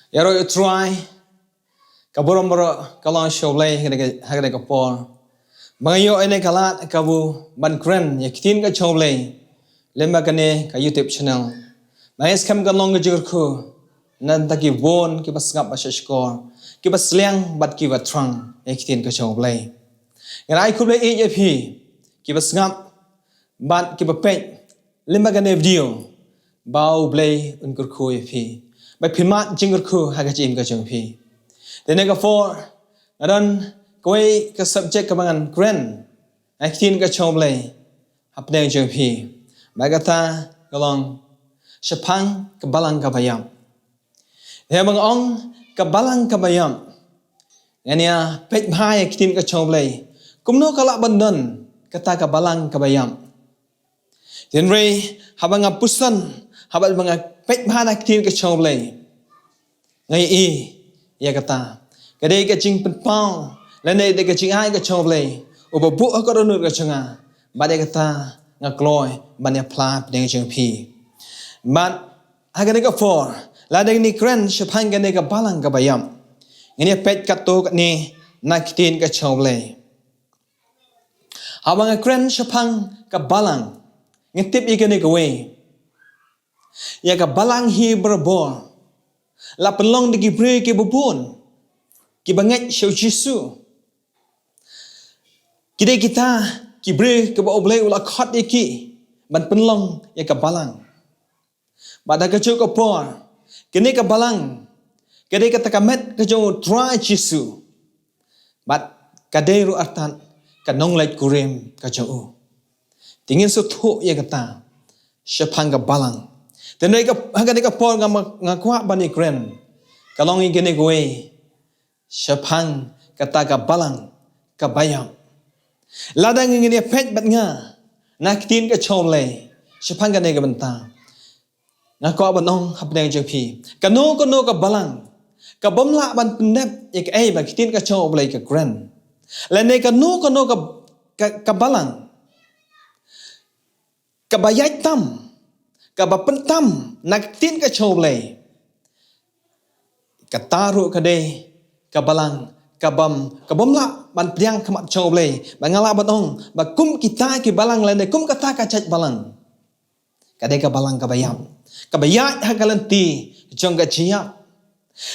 Yaro you try kaburam bro kalon shoblay hagde kapor. Bangayo ene kalat kabu ban kren yakitin ka shoblay. Lemba kane ka YouTube channel. Mayes kam ka long jurku nan taki bon ki basngap basashkor. Ki basliang bat ki batrang yakitin ka shoblay. Ngai kublay AJP ki basngap bat ki bapet lemba kane video bau blay unkurku yapi. By Pimat Jingurku Hagajim Gajumpi. The nega for Adan Gaway ka subject kabangan Gren Actin Gachoble Hapne Jumpi. Magata Galong Shapang Kabalang Kabayam. Hebang Ong Kabalang Kabayam. Anya Pet High Actin Gachoble. Kumno Kalak Bandan Kata Kabalang Kabayam. Then Ray Habanga Pusan Habal mga pet bhana ktin ka choblay ngai ya kata kadai ka ching pen pau lanai de ka ching ai ka choblay oba bu ka ronut ka changa bade kata nga kloy banya pla pdeng ching pi but agane ka for la de ni kren shapang gane ka balang ka bayam ngani pet ka to ni na ktin ka choblay habang kren shapang ka balang ngitip igane ka way ya ka balang hi berbor la pelong di gibre ke bubun ki banget syau jisu kide kita gibre ke ba oblay ula khot iki ban pelong ya ka balang bada ka ko por kini ka balang kide ka takamet ka jo try jisu bat kade ru artan ka nong lait kurem ka jo tingin so thu ya kata syapang ka balang. Dan mereka hagani ka por ngakwa bani kren kalong igene goe syapang kata ka balang ka bayam ladang ngene pet bat nga naktin ka chole syapang gane ka benta ngakwa banong hapne jpi kano ka balang ka bomla ban pendep ik ai ba kitin ka chole ka kren lane kano ka balang ka bayat tam kabapentam naktin ka choble kataru kade kabalang kabamla ban priang kamat choble bangala batong bakum kita ki balang lene kum kata ka chat balang kade kabalang kabayat hagalanti jongga jiap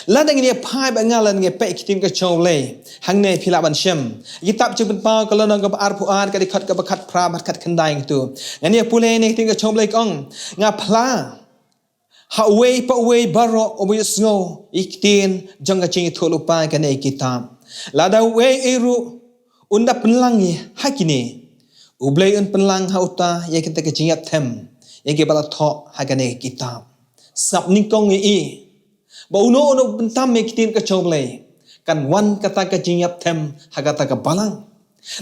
ladang ni pai bangalan nge pe kitin ka choble hangne phila ban shem kitab chupin pa kalon ka arpuan ka dikhat ka bakhat pra bakhat khandai tu ngani pule ni kitin ka choble kong nga phla hawe pa we baro obus ngo ikitin jongga chingi tholupa ka ne kitab lada we eru unda penlang hakini ublay un penlang hauta ye kita ka jingat them ye ke bala tho hagane kitab sap ni kong i ba uno bentam mekitin ka choble kan wan kata ka jingyap them hagata ka balang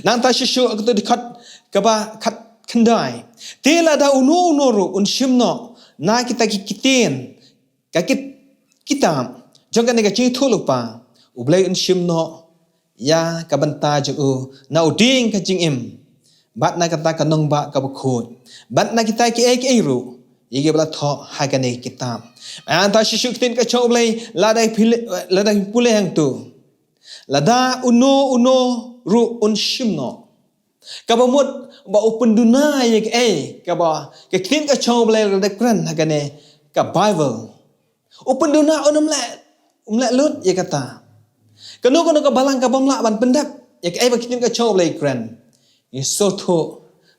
nang ta shishu akto dikhat ka ba khat khandai tela da uno ru un shimno na kita kitin ka kita jongka ne ka chi thulupa ublai un shimno ya ka banta ju na uding ka jingim bat na kata ka nong ba ka bukhut bat na kita ki ek ru yege bala tho hagane kitab anta shishuktin ka choblay ladai pule hang tu lada uno ru un shimno kabamut ba open duna yege kaba ke kin ka choblay ladai kran hagane ka bible open duna umlet lut ye kata kanu ka balang ka bamla ban pendap yege ba kin ka choblay kran iso tho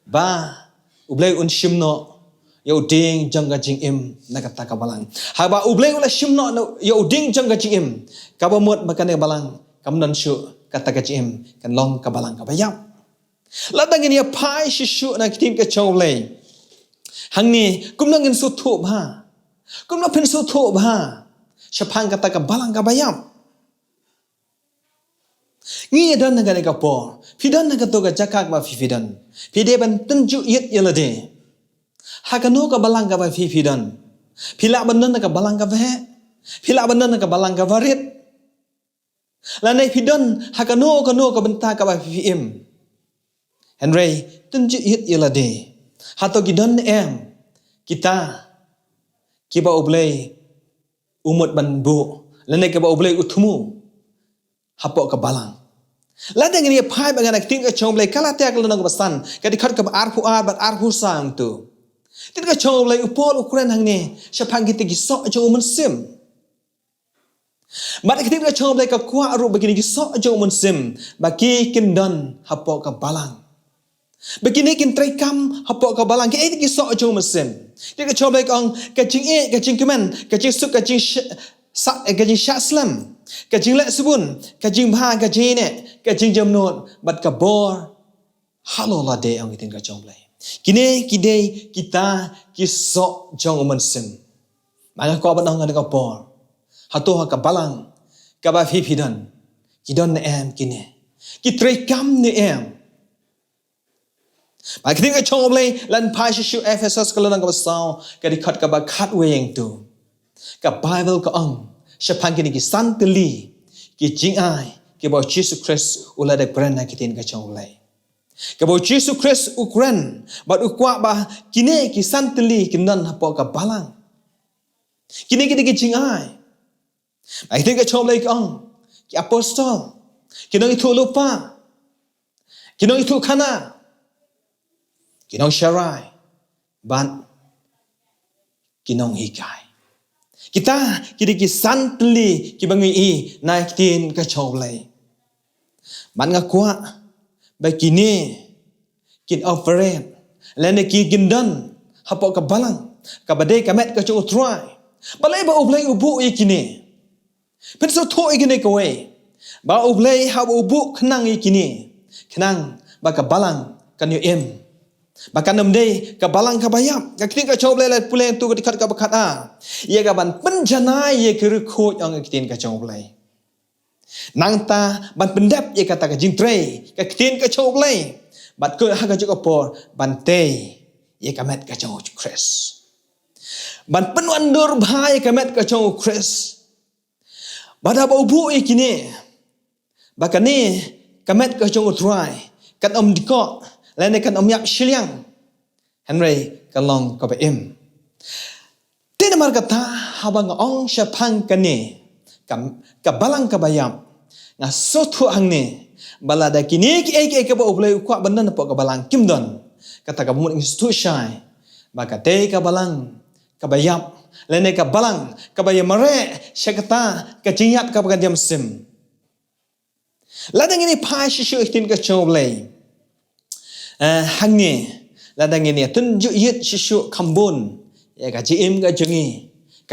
ba ublay un shimno yo ding jangga jing im nakata ka balang haba ublay ula shimno yo ding jangga jing im kabamut makane balang kamdan shu kata ka jing kan long ka balang ka bayam ladang ini pai shishu na kitim ka chawlay hangni kumna ngin su thu ba kumna phin su thu ba shapang kata ka balang ka bayam ngi dan ngane ka por fidan na ka to ka jakak ma fidan fide ban tunju yet yelade hakano ka balang ka ba fidan phila bandan ka balang ka ve phila bandan ka balang ka varit lanai fidan hakano ka benta ka ba fim henry tunju yet yelade hato gidan em kita kiba oblay umut ban bu lene ke ba oblei utmu hapok ke balang. Lada ngini pai bangan ak ting ka chong blai kala tek lo nang basan ka di khat ka arpu ar bat arpu sang tu. Tin ka chong blai upol ukren hang ni syapang kita gi sok jo mun sim. Mat ka ting ka chong blai ka kwa ru begini gi sok jo mun sim baki kin don hapok ka balang. Begini kin trai kam hapok ka balang ki ai gi sok jo mun sim. Tin ka chong blai ka ong ka jing e ka jing kemen ka jing suk ka jing sa ka jing syaslam. Kajing lek sebun, kajing bah, kajing ne, kajing jamnut, bat kabor, halo lah de ang itin kajong blai. Kini kidei kita kisok jong mensim. Maka kau abang ngada kabor, hatu hak balang, kabah hipidan, kidon ne em kini, kitrei kam ne em. Maka kini kajong blai lan pai shishu Ephesus kalau nang kabasau, kadikat kabah kat weyeng tu, kab Bible ka ang. Syapang kini ki santeli ki jingai ki bau Jesus Christ ula de kren na kitin ka chong lai. Ki bau Jesus Christ ukren bat ukwa ba kini ki santeli ki nan hapo ka balang. Kini ki jingai. Ai tin ka chong lai kang ki apostol ki nang itu lupa. Ki nang itu kana. Ki nang syarai ban ki nang hikai. Kita kini santli ki bangi i naik tin ka choblai. Man nga kwa ba kini kin operate lene ki gindan hapo ka balang ka badai ka met ka chu try. Balai ba oblai ubu i kini. Pen so tho i kini ka we. Ba oblai ha ubu khnang i kini. Khnang ba ka balang kan yu em. Bahkan namdei ka balang ka bayam ka kini ka choblai la pulen tu ka dikat ka bakat a ye ka ban penjanai ye ke rekho yang kitin ka choblai nang ta ban pendap ye kata ka jingtrei ka kitin ka choblai bat ke ha ka jok por ban te ye ka met ka chong Chris ban penwan dur bhai ka met ka chong Chris bada ba ubu ye kini bahkan ni ka met ka chong try kan om dikok lain kan om yak shiliang Henry kalong ka ba im tin mar kata habang ong syapang kani ka balang ka bayam nga sotu hang ni balada kini ki ka ba oblai kwa bandan po ka balang kimdon kata ka mut stu shai baka te ka balang ka bayam lain ka balang ka bayam mare syakata ka jingyap ka ba diam sim ladang ini pa shishu tin ka choblai hang ni ladang ini tunjuk yit shishu kambun ya ka jim ka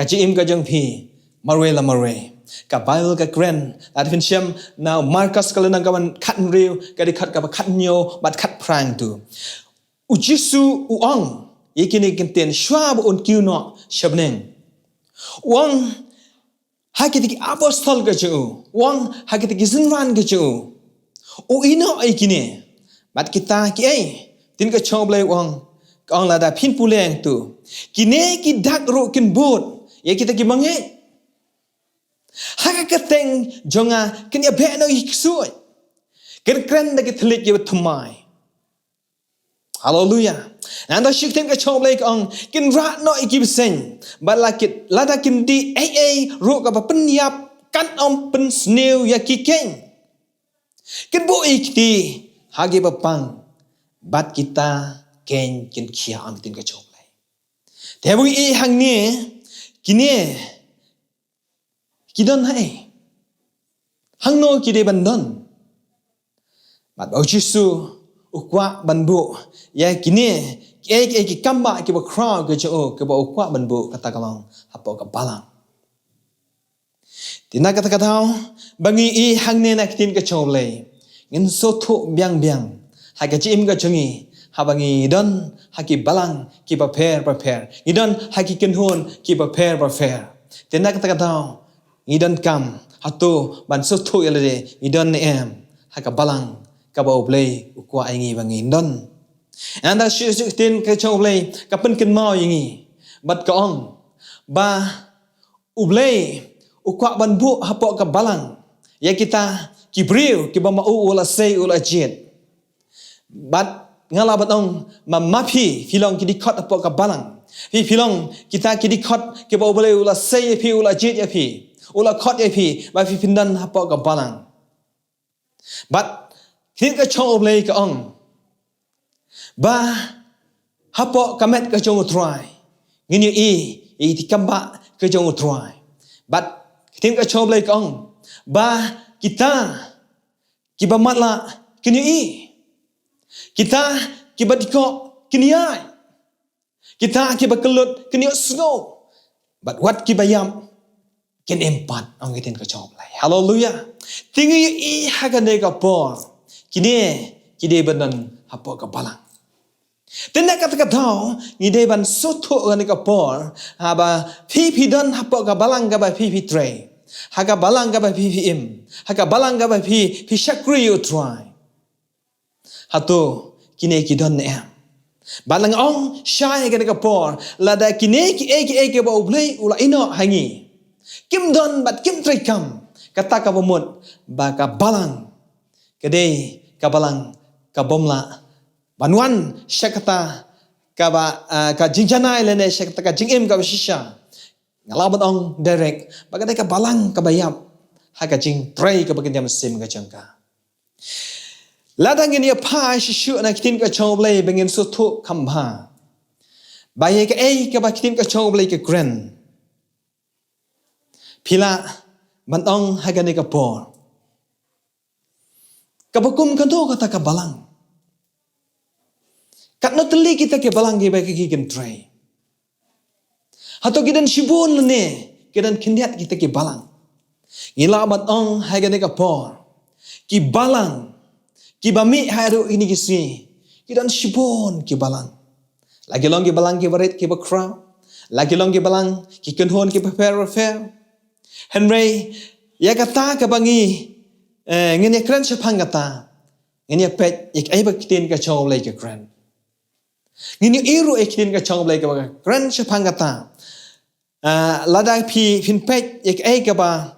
jim ka jeng pi marwe la marwe ka Bible ka kren advin syam now Marcus kalau nang kawan kat riu ka di kat ka kat nyo bat kat prang tu ujisu uang ikini kinten shwa bu on kiuno shabneng uang hakiti apostol ka ju uang hakiti zinwan ka ju o ino ikini bat kita ki ai tin ka choblai wang kang lada phin puleng tu kine ki dak ro kin bot ye kita ki mangai haka kateng jonga kin ya be no iksui kin kren da ki thlik ye thmai hallelujah anda shik tin ka choblai kang kin ra no iki bsen balakit lada kin di ai ro ka ba penyap kan om pen sneu ya ki ken kin bo ikti hagi bapang bat kita ken kin kia ang tin ka choblai tebu i hang ni kini kidon hai hang no kide bandon bat au jisu ukwa banbu ya kini ki kamba ki ba crowd ka jo ka ba ukwa banbu kata kalong hapo ka balang tina kata kata bangi i hang ni nak tin ka choblai ngin so thu biang ha ka jim ka chungi ha bangi don ha ki balang ki prepare idon ha ki kinhon ki prepare tena kata idon kam hatu ban so thu yale idon ne em ha ka balang ka ba oblei ukwa aingi bangi don anda shi tin ka choblei ka pen kin mau yingi bat ka ong ba oblei ukwa ban bu hapo ka balang ya kita kibriu ki ba mau ula sei ula jet bat ngala batong mamapi filong ki dikot apo ka balang fi filong kita ki dikot ki ba boleh ula sei fi ula jet ya fi Ula khot ye phi ba phi pindan hapo ka balang. But hin ka chong oblei ka ong. Ba hapo kamet ka chong utrai. Ngini i ti kamba ka chong utrai. But hin ka chong oblei ka ong. Ba kita kiba matla kini i. Kita kiba diko kini ai. Kita kiba kelut kini snow. But what kiba yam kin empat ang itin ka chong oblei. Hallelujah. Tingi i hagane ka por. Kini banan hapo ka balang. Tindak kata tau ngide ban soto gane ka por haba pipi don hapo ka balang ka ba pipi tray. Haga balang ka ba pipi im. Haga balang ka ba pipi shakri you try. Hato kini kidon ne am. Balang ong shy gane ka por lada kini ki ba ublei ula ino hangi. Kim don bat kim tray kam. Kata ka bumut ba ka balang. Kadai ka balang ka bomla. Banuan siya kata ka jingjanay lene siya kata ka jingim ka basisya. Ngalabat ong direct. Bagay ka balang ka bayap. Haka jing pray ka bagay sim ka jangka. Ladang ini apa siya na kitin ka choblay bangin sutu kamba. Bayay ka ka ba kitin ka choblay ka gren. Pila bantong hagani ka por. Kabakum kanto kata ka balang. Kat no teli kita ke balang ke bagi kigen tray. Hato kidan shibun ne, kidan kindiat kita ke balang. Ngilabat ong hagane ka por. Ki balang, ki bami haru ini kisi. Kidan shibun ki balang. Lagi long ki balang ki barit ki bakra. Lagi long ki balang ki kenhon ki prepare. Henry ya kata ka bangi ngene kran sepang kata. Ngene pet ik ai bakitin ka chow lay ka kran. Ngini iru ekin ka chong blay ka ba gran sepang kata lada pi fin pet ek ka ba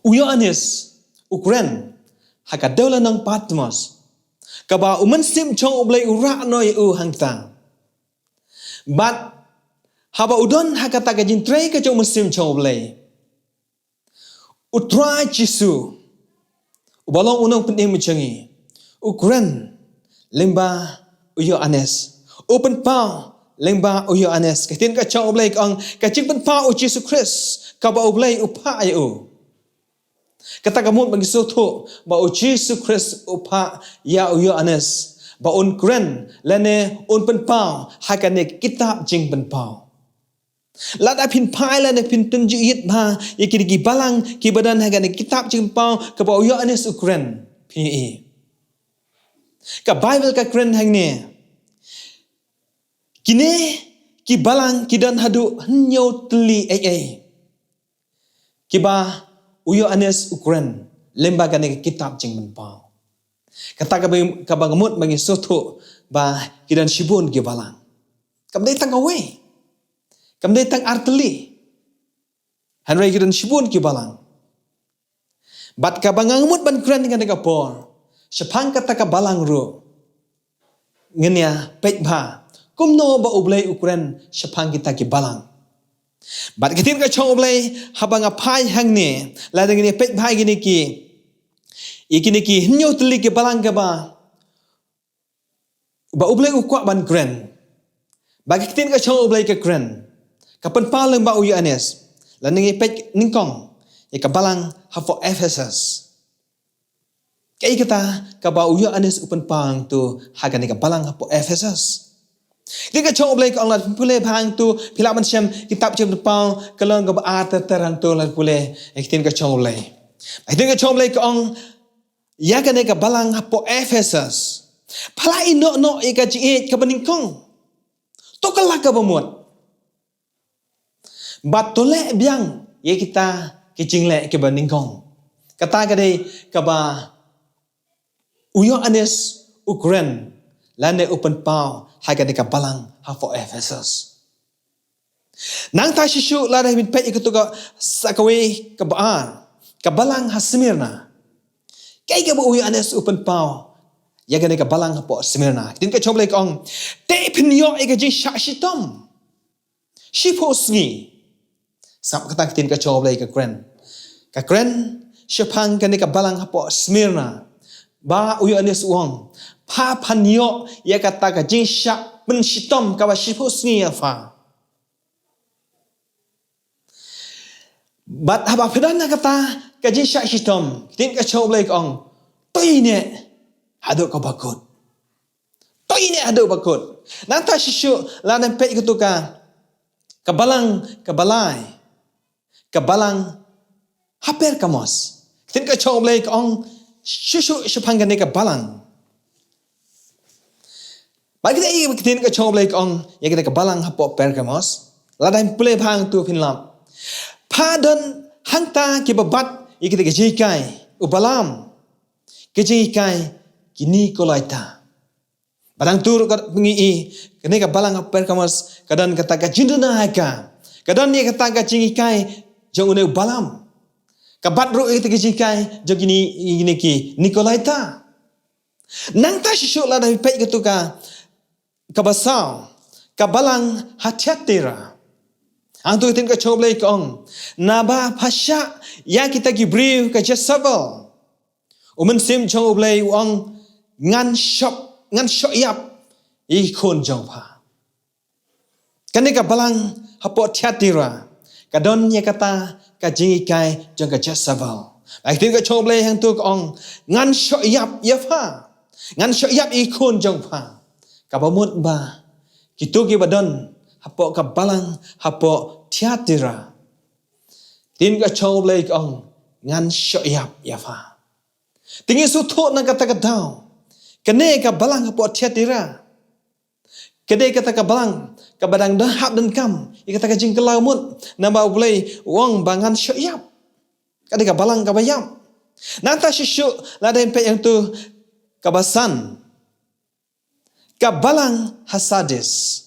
uyo anis ukren haka dola ng Patmos ka ba umansim chong blay ura no yu hangta but haba udon haka taga jin tray ka chong umansim chong blay utra jisu ubalong unong penting mencengi ukren limba uyo anes open pau lengba uyo anes katin ka chong oblay ang kaching pen pau u Jesus Christ ka ba oblay upa ayo kata kamot bagi soto ba u Jesus Christ upa ya uyo anes ba un kren lene un pen pau hakane kitab jing pen pau lada pin pai lene pin tunju yit ba yakiri balang ki badan hakane kitab jing pau ka ba uyo anes ukren pi ka Bible ka kren hang ni kini ki balang kidan hadu hanyo teli ki ba uyo anes ukren lemba gane kitab jing menpau kata ka bangamut bagi soto ba kidan shibun ki balang kamdai tang awe kamdai tang arteli hanrai kidan shibun ki balang bat ka bangamut ban kren gane ka por sepang kata ka balang ru ngenya pet ba kumno ba ublay ukren sepang kita ki balang bat kitin ka chong ublay habang apai hang ni ladang ni pet bhai gini ki ikini ki hinyo tli ki balang ka ba ublay ukwa ban kren ba kitin ka chong ublay ka kren kapan palang ba uyu anes ladang ni pet ningkong ka balang hafo Ephesus kay kata ka ba uyu anes upan pang tu hagani ka balang hafo Ephesus. Dia kacau boleh kalau nak boleh bang tu pilaman siam kitab jam depan kalau nggak berarti terang tu lah boleh ikhtin kacau boleh. Ikhtin kacau boleh kong ya kan eka balang hapo Ephesus. Pala ino no eka jiit kebeningkong. Tu kalah kebemut. Batole biang ye kita kicing kebeningkong. Kata kadai kaba uyo anes Ukraine lande open pau haga de balang hafo Ephesus. Nang ta shishu lada min pe ikutuga sakawe kabalang hasmirna. Kay ka uyo anes open pau yaga de balang hafo Smyrna. Din ka choble kong te pinyo ika ji shakshitom. Shipos ngi. Sap kata kitin ka choblay ka kren. Ka kren syapang kani ka balang hapo Smyrna. Ba uyo anis uang. Pa panyo ya kata ka jing syak penshitom ka ba shipus ni fa. Bat haba pedan na kata ka jing syak shitom. Kitin ka choblay ka ong. Toy ne hadok ka bakut. Toy ne hadok bakut. Nanta shishu lanan pek kutuka kabalang kabalay. Kabalang haper kamos. Kitin ka choblay ka ong shishu syapang kani ka balang. Bagi kita kitin ka choblay ka ong ya kita ka balang hapo per kamos. Ladan pulay phang tu pinlam. Padon hangta ki babat ya kita ka jikai ubalam. Kejikai kini kolaita. Badang tur ka pengi kani ka balang haper kamos kadan kata ka jinduna haka. Kadan ni kata ka jikai jong une ubalam. Kabat ru kita ka jikai jong kini ki Nikolaita. Nang ta shishu la dai pek gitu ka kabasau kabalang hatiatira. Antu itin ka choblay ka ong naba pasya ya kita ki brief ka Jezebel. Umen sim chong oblay uang ngan shop yap ikon jong pa. Kani ka balang hapo tiatira. Kadon ya kata ka jingi kai jong ka Jezebel. Ai tin ka choblay hang tu ka ong ngan shop yap ya pa. Ngan shop yap ikon jong pa. Kabamut ba kitu ki badon hapo ka balang hapo tiatira. Tin ka choblay ka ong ngan shop yap ya pa. Tinggi sutuk nak kata daw. Kene ka balang hapo tiatira. Kene kata ka balang ka badang dahap dan kam. I kata ka jing kelamut namba boleh wong bangan syuyap. Kene ka balang ka bayam. Nanta syuk laden pe yang tu kabasan. Ka balang hasadis.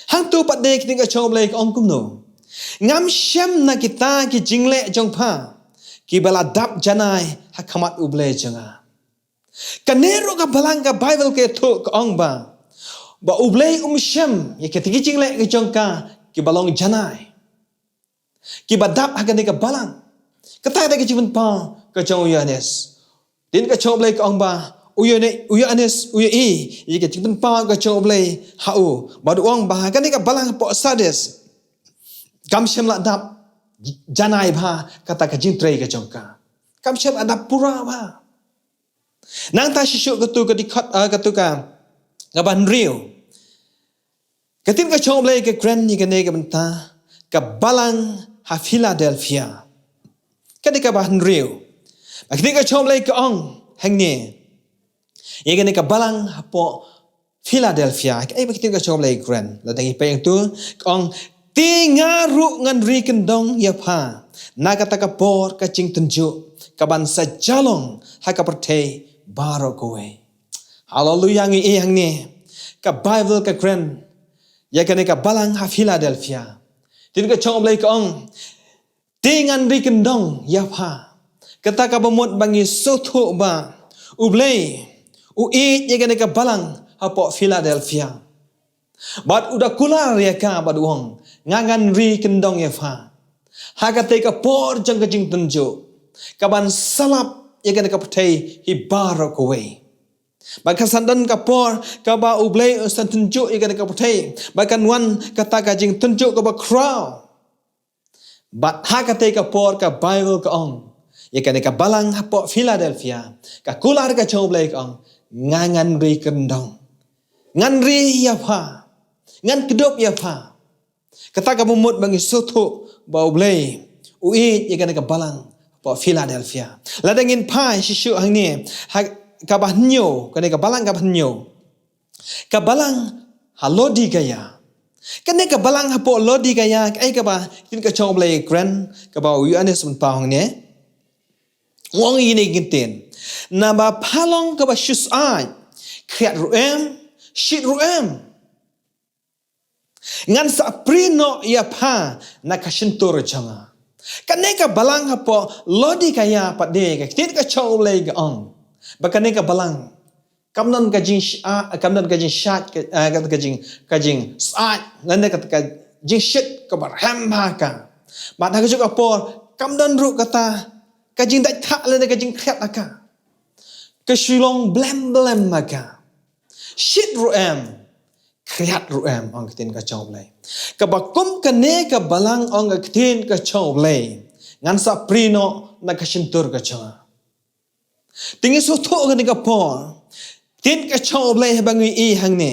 Hang tu pat de kini ka choblay ka ong kumno. Ngam syam na kita ki jingle jong pa. Ki baladap janai hakamat uble janga. Kanero ka balang ka Bible ke tu ka ong ba. Ba uble syam ya ketigi jingle ke jongka ki balong janai. Ki badap hakane ka balang. Kata ke jiwen pa ka jong uyanes. Din ka choblay ka ong ba uyanes uyai ya ke jiwen pa ka choblay hau. Ba ong ba hakane ka balang po sades. Kam syam la dap janai ba kata ka jintrei ka jongka. Kam syam ada pura ba. Nang ta shishu ketu ka dikhat ketu ka ban rio. Katin ka choblay ka grand ni ka ne ka benta ka balang ha Philadelphia. Kadi ka ban rio. Katin ka choblay ka ong hang ni. Ye ka ne ka balang ha po Philadelphia. Ai ba katin ka choblay grand. La tangi pa yang tu ka ong tingaru ngan ri kendong ya pa. Nakataka por kacing tenjuk kaban sajalong hakapertei baro kowe. Hallelujah ngi yang ni. Ka Bible ka kren. Ya kane ka balang ha Philadelphia. Tin ka chong blai ka ong. Tingan ri kendong ya pa. Kata ka bamut bangi sotho ba. Ublay. Ui ya kane ka balang ha po Philadelphia. Bat udah kular ya ka baduong. Ngangan ri kendong ya fa. Hakate ka por jang kajing tenjo. Kaban salap ya kan ka putay hibaro kowe. Bakasandan ka por ka ba ublay san tenjo ya kan ka putay. Bakan wan kata kajing tenjo ka ba crown. Bat hakate ka por ka Bible ka ong. Ya kan ka balang hapo Philadelphia. Ka kular ka choblay ka ong. Ngangan ri kendong. Ngan ri ya fa. Ngan kedop ya fa. Kata ka mumut bangi soto bau blay. Ui ya kan ka balang po Philadelphia. Ladangin pai shishu hang ni ka bahnyo kan ka balang ka bahnyo. Ka balang halodi gaya. Kan ka balang hapo lodi gaya ai ka ba kin ka chong blay grand ka ba ui anes mun pa hang ni. Wong ini gintin. Na ba palong ka ba shus ai. Kriat ruem, shit ruem. Ngan sa prino ya pa nakashintur janga. Kaneka balang hapo lodi kaya pade ka kitit ka chawlay ga ong. Bakaneka balang kamnon kajing shat kajing sat nanda ka jing shit ka barham haka bat ha juk apor kam dan ru kata ka jing dak thak le ka jing khat aka ka shilong blem maka shit ru kriat ru ong tin ka chau le ka bakum ka ne ka balang ong ka tin ka chau le ngan sa prino na ka shintur ka chau tingi so tho ka ni ka por tin ka chau le bangi I hang ne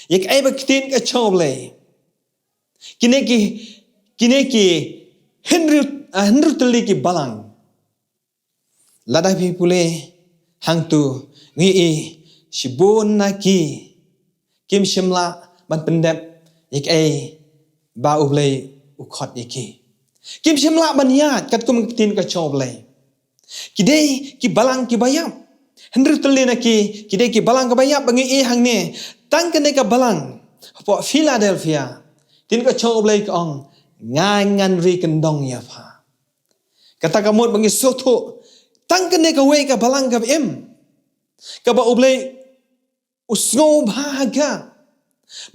yak ai ba tin ka chau le kine ki Henry teli ki balang ladai pi pule hang tu ngi shibun na ki kim shimla ban pendep yak ai ba uble ukhot yaki kim shimla ban yat kat kum tin ka chau le kidei ki balang ki bayam Henry teli na ki kidei ki balang ka bayam bangi hang ne tang kene ka balang po Philadelphia tin ka chau le ka ong ngan ri kendong ya pha kata kamut bangi soto tang kene ka we ka balang ka em ka ba uble usngo bahaga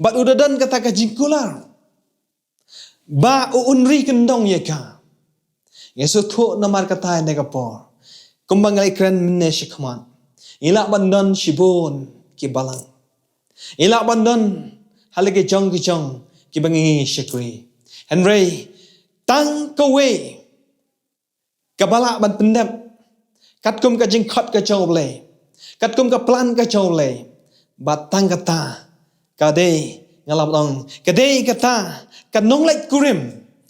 bat udadan kata ka jingkular ba unri kendong ya ka yeso tho namar kata ne ka por kumbang ngai kran minne shikman ila bandan shibon ki balang ila bandan halage jong ki bangi shikri Henry tang ka we ka bala ban pendem kat kum ka jing khat ka chau le kat kum ka plan ka chau le bat tang kata ka de ngalap dong ka de kata ka nong lai kurim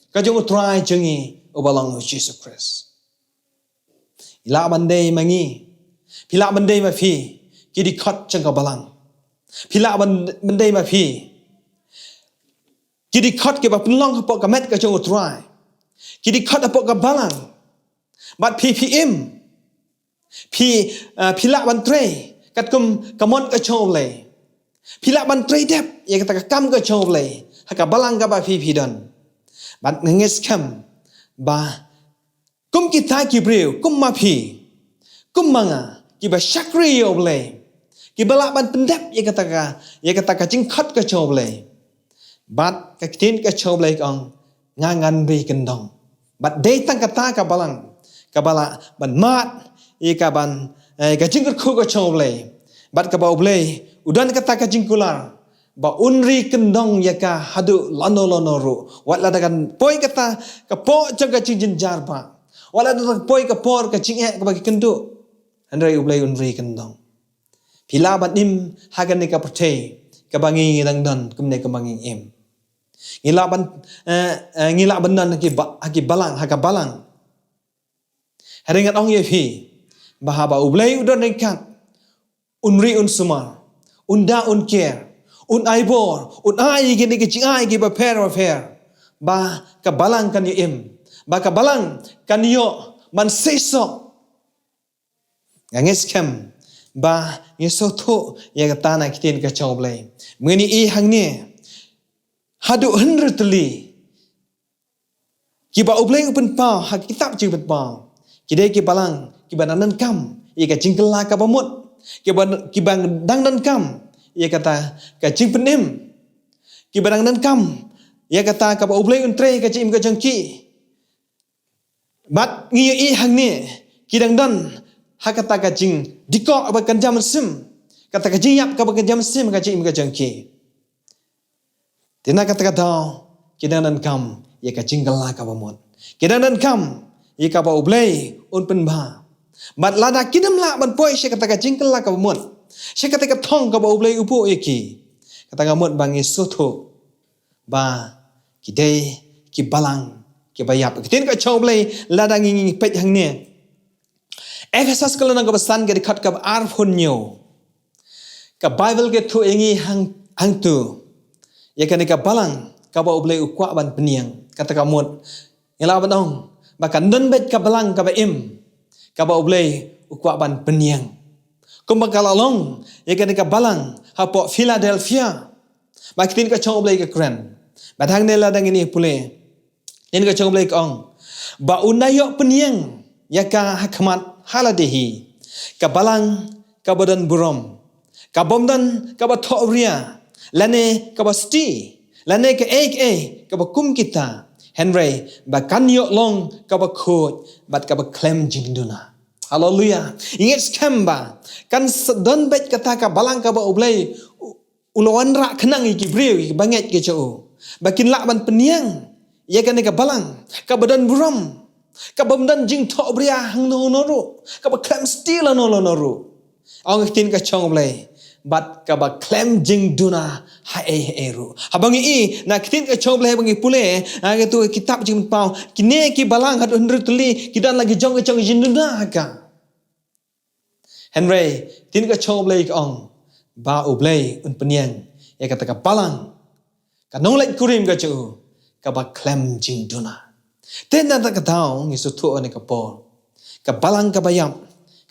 ka jong utrai jengi obalang Jesus Christ ila bande mangi pila bande ma phi ki di khat chang ka balang pila bande ma phi kidi khat ke ba penlong hapok ka met ka jong utrai kidi khat hapok ka balang bat PPM pila ban tre kat kum kamon ka chau le pila ban tre dep ya kata ka kam ka chau le ha ka balang ka ba PP don bat nges kam ba kum kita ki breu kum ma phi kum manga ki ba shakri yo le ki bala ban pendep ya kata ka jing khat ka chau le bat ka tin ka chau le ong ngan ri kendong bat de tang kata ka bala ban mat I ka ban ka jingkur khu ka chau le bat ka ba ble udan kata ka jingkular ba unri kendong ya ka hadu lano ru wat la dagan poi kata ka po jaga jing jar ba wala da poi ka por ka jing ka ba kendu andrai uble unri kendong pila bat nim hagan ni ka prte ka bangi dang dan kumne ka bangi em ngila ban nan ki balang ha ka balang haringat ong ye phi bahaba ublei udon kan unri un suma unda un care un aibor un ai gini ki ai gi ba fair ba ka balang kan ye em ba ka balang kan yo man seso nganges kem ba yeso tho ya ka tana kitin ka choblei meni hang ne hadu henretli ki ba ublei upen pa ha kitab jing pen pa ki de ki balang ki bananan kam ye ka jingkela ka bamut ki bang dang dan kam ye kata ka jing penim ki bang dan kam ye kata ka ba ublei un tre ka jing ka jangki bat ngi hang ne ki dang dan ha kata ka jing diko ba kan jam sim kata ka jing yap ka ba kan jam sim ka jing ka jangki tina kata kidang dan kam ye ka jingkela ka bamut kidang dan kam ye ka ba ublei un pen ba bat lada kidam la ban poi she kata ka jingkela ka bamut she kata ka thong ka ba ublei upo ye ki kata ka mut bangi sotho ba kidei ki balang ki bayap kitin ka chau ublei lada ngi pet hang ne Efesus kala nang ka basan ke dikhat ka ar phun nyo ka Bible ke thu engi hang tu ya kan ka balang ka ba ublei ukwa ban peniang kata ka mut ngela banong bahkan non bet ka balang ka ba im ka ba ublei ukwa ban peniang kumbang kalalong ya kan ka balang hapo Philadelphia bakitin ka chong ublei ka kren batang nela dang ini pule in ka chong ublei ka ong ba unayo peniang ya ka hakmat haladehi ka balang ka badan burom ka bomdan ka ba thoria lane ka ba sti Lane ke ke bakum kita. Henry bakan yok long ke bakut bat ke baklem jingduna. Haleluya. Ingat skamba kan sedon bet kata ka balang ka ba ublay ulawan ra kenang iki briu iki banget ke jo. Bakin lak ban peniang ya kan ka balang ka badan buram ka bamdan jing tho bria hang no noru ka ba klem still no noru. Ang tin ka chong ublay bat ka ba klem jing duna ha eru habangi I na kitin ka chong blai bangi pule aga tu kitab jing pau kine ki balang hat unru tuli kidan lagi jong ka chong jing duna ka Henry tin ka chong blai ka ong ba u blai un peniang ya kata ka balang ka nong lai kurim ka chu ka ba klem jing duna ten na ka tao ngi su thu ne ka por ka balang ka bayam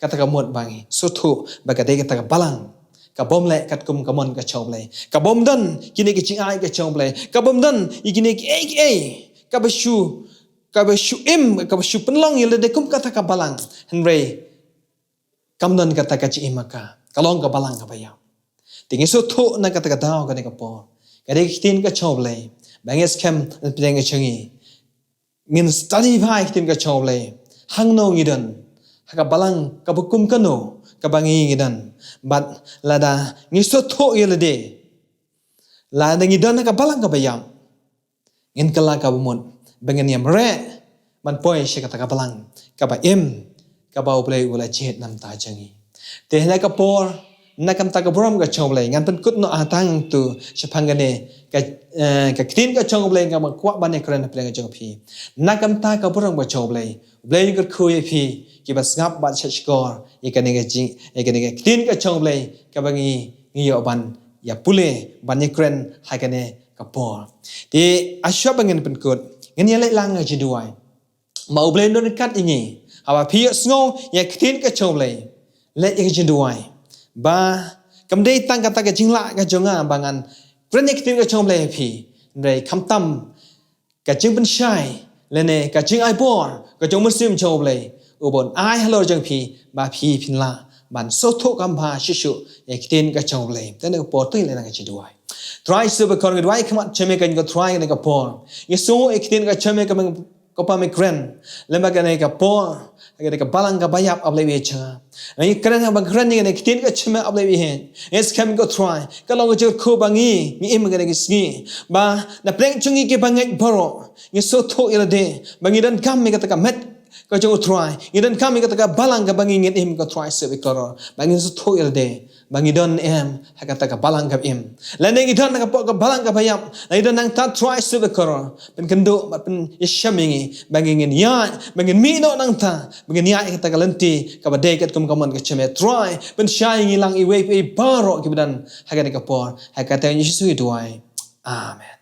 kata ka mot bangi su thu ba ka de kata ka balang ka bom le kat kum ka mon ka chom le ka bom dan kini ki ching ai ka chom le ka bom dan ikini ki ka ba shu ka ba shu penlong yele de kum kata ka balang Henry kam dan kata ka chi imaka kalong ka balang ka bayam tingi so thu na kata ka daw ka ne ka por ka de tin ka chom le banges kem pideng ka chingi min study bhai tin ka chom le hang no ngidan ka balang ka bukum ka no kabangi ngidan bat lada ngisot tho yelede lada ngidan ka balang ka bayam ngin kala ka bumon bengen yam re man poi she kata ka balang ka ba ka ba ublay ula chet nam ta changi te na ka por na kam ta ka brom ka chomlay ngan pen kut no atang tu shapangane ka kitin ka chomlay ka ma kwa bane kran plen ka chompi na kam ta ka brom ka chomlay blay ka khuye phi ki bas ngap ba chachkor ikane ga jing ikane ga kitin ka chomlay ka bangi ngiyo ban ya pule ban kran hakane ka por ti asya bangen pen kut ngan ya lai lang ji duai ma blay no kat ingi hawa phi sngo ya kitin ka chomlay let ya ji duai ba cầm đây tăng cả cái chính lại cái chỗ ngà bằng ăn rất nhiều tiếng cái trong lề phi rồi khăm tâm cái chứng bên sai lên này cái chứng ai bỏ cái chỗ mất sim trong lề u bon ai hello trong phi ba phi phin la bản số thuốc cam ba shiu shiu cái tiếng cái trong lề thế này bỏ tới lên là cái chỉ đuổi try super con cái đuổi không cheme cái try cái cái bỏ cái số cái tiếng cái cheme cái mình có pa mình kren lên ba cái này cái bỏ cái cái balang cái bayap ablay becha ai kren bang kren ni cái tin cái cheme ablay be hen es kam go try cái long cái khu bangi mi im cái ski ba na pleng chungi cái bangai baro ni so tho ila de bangi dan kam mi cái met cái chỗ try ni dan kam mi cái balang cái bangi ngin im cái try se bikoro bangi so tho ila de bangi don em hakata ka balang ka im lane gi don ka balang ka bayap ai don nang ta try se bikoro pen kendo pen ishamingi bangi ngin ya bangi mi no nang ta bangi ya ka lenti ka badai kat kum kamon ka cheme try pen shai ngi lang i we pe baro ki badan hakata ka por hakata ni su duai amen.